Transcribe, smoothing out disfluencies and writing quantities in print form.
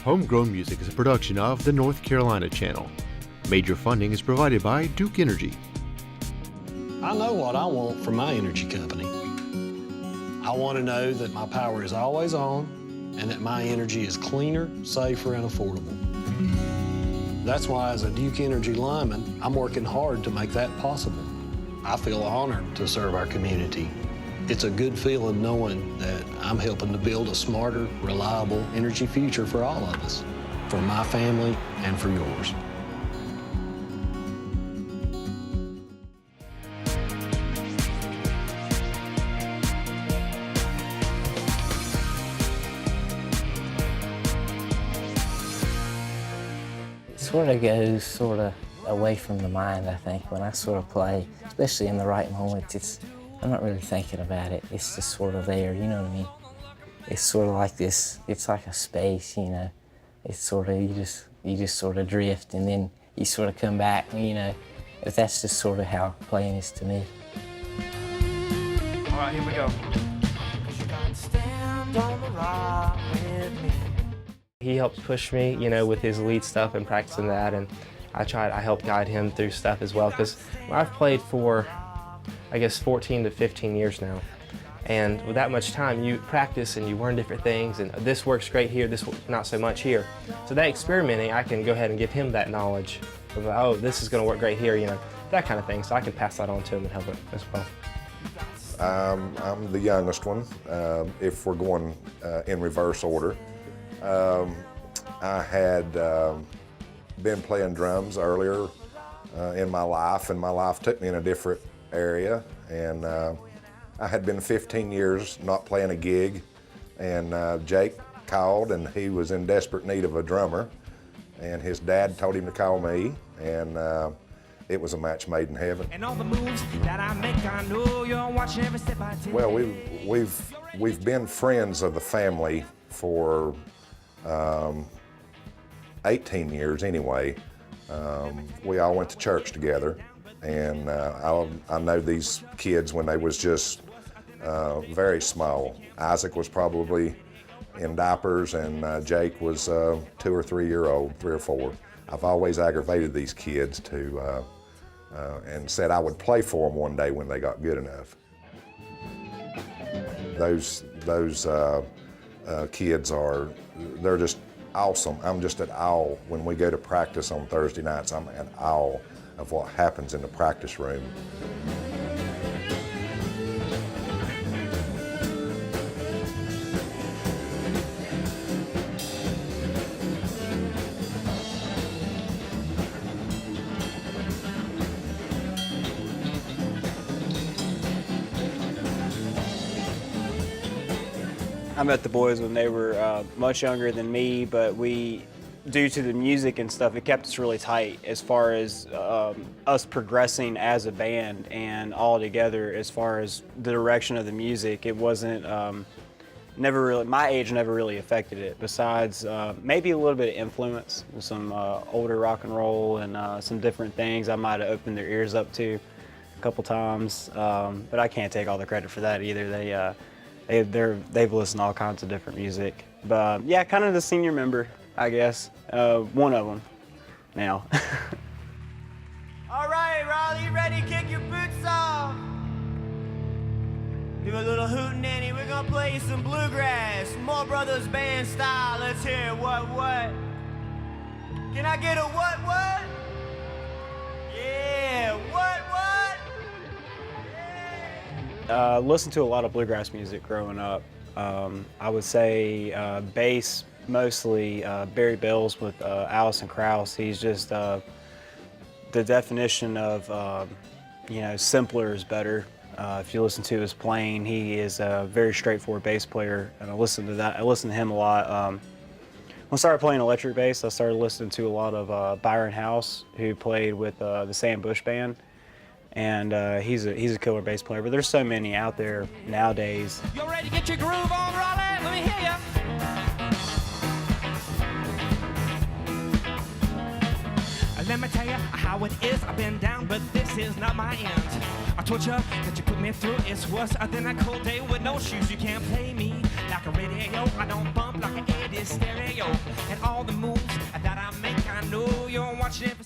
Homegrown Music is a production of the North Carolina Channel. Major funding is provided by Duke Energy. I know what I want from my energy company. I want to know that my power is always on and that my energy is cleaner, safer, and affordable. That's why, as a Duke Energy lineman, I'm working hard to make that possible. I feel honored to serve our community. It's a good feeling knowing that I'm helping to build a smarter, reliable energy future for all of us, for my family and for yours. It sort of goes away from the mind, I think, when I sort of play, especially in the right moments. I'm not really thinking about it. It's just sort of there, you know what I mean? It's sort of like this, it's like a space, you know? It's sort of, you just sort of drift and then you sort of come back, you know? That's just sort of how playing is to me. All right, here we go. He helps push me, you know, with his lead stuff and practicing that, and I help guide him through stuff as well, because I've played for, I guess, 14 to 15 years now. And with that much time, you practice and you learn different things, and this works great here, this not so much here. So that experimenting, I can go ahead and give him that knowledge of, oh, this is gonna work great here, you know, that kind of thing. So I can pass that on to him and help it as well. I'm the youngest one, if we're going in reverse order. I had been playing drums earlier in my life, and my life took me in a different area, and I had been 15 years not playing a gig, and Jake called, and he was in desperate need of a drummer, and his dad told him to call me, and it was a match made in heaven. And all the moves that I make, I know you'll watch every step I take. Well, we've been friends of the family for 18 years anyway. We all went to church together, and I know these kids when they was just very small. Isaac was probably in diapers, and Jake was 2 or 3 year old, 3 or 4. I've always aggravated these kids and said I would play for them one day when they got good enough. Those kids they're just awesome. I'm just at awe when we go to practice on Thursday nights. I'm at awe of what happens in the practice room. I met the boys when they were much younger than me, but due to the music and stuff, it kept us really tight as far as us progressing as a band and all together as far as the direction of the music. It wasn't, my age never really affected it, besides maybe a little bit of influence, some older rock and roll and some different things I might have opened their ears up to a couple times, but I can't take all the credit for that either. They've listened to all kinds of different music. But yeah, kind of the senior member, I guess. One of them now. All right, Raleigh, you ready? Kick your boots off. Do a little hootenanny. We're gonna play you some bluegrass, Moore Brothers band style. Let's hear it. What? Can I get a what? Yeah, what? Listened to a lot of bluegrass music growing up. I would say bass, mostly Barry Bells with Alison Krauss. He's just the definition of, simpler is better. If you listen to his playing, he is a very straightforward bass player, and I listen to that. I listen to him a lot. When I started playing electric bass, I started listening to a lot of Byron House, who played with the Sam Bush Band. And he's a killer bass player, but there's so many out there nowadays. You ready to get your groove on, Raleigh? Let me hear ya. Let me tell you how it is. I've been down, but this is not my end. I told you that you put me through. It's worse than a cold day with no shoes. You can't play me like a radio. I don't bump like an 80s stereo. And all all the moves that I make. I know you're watching every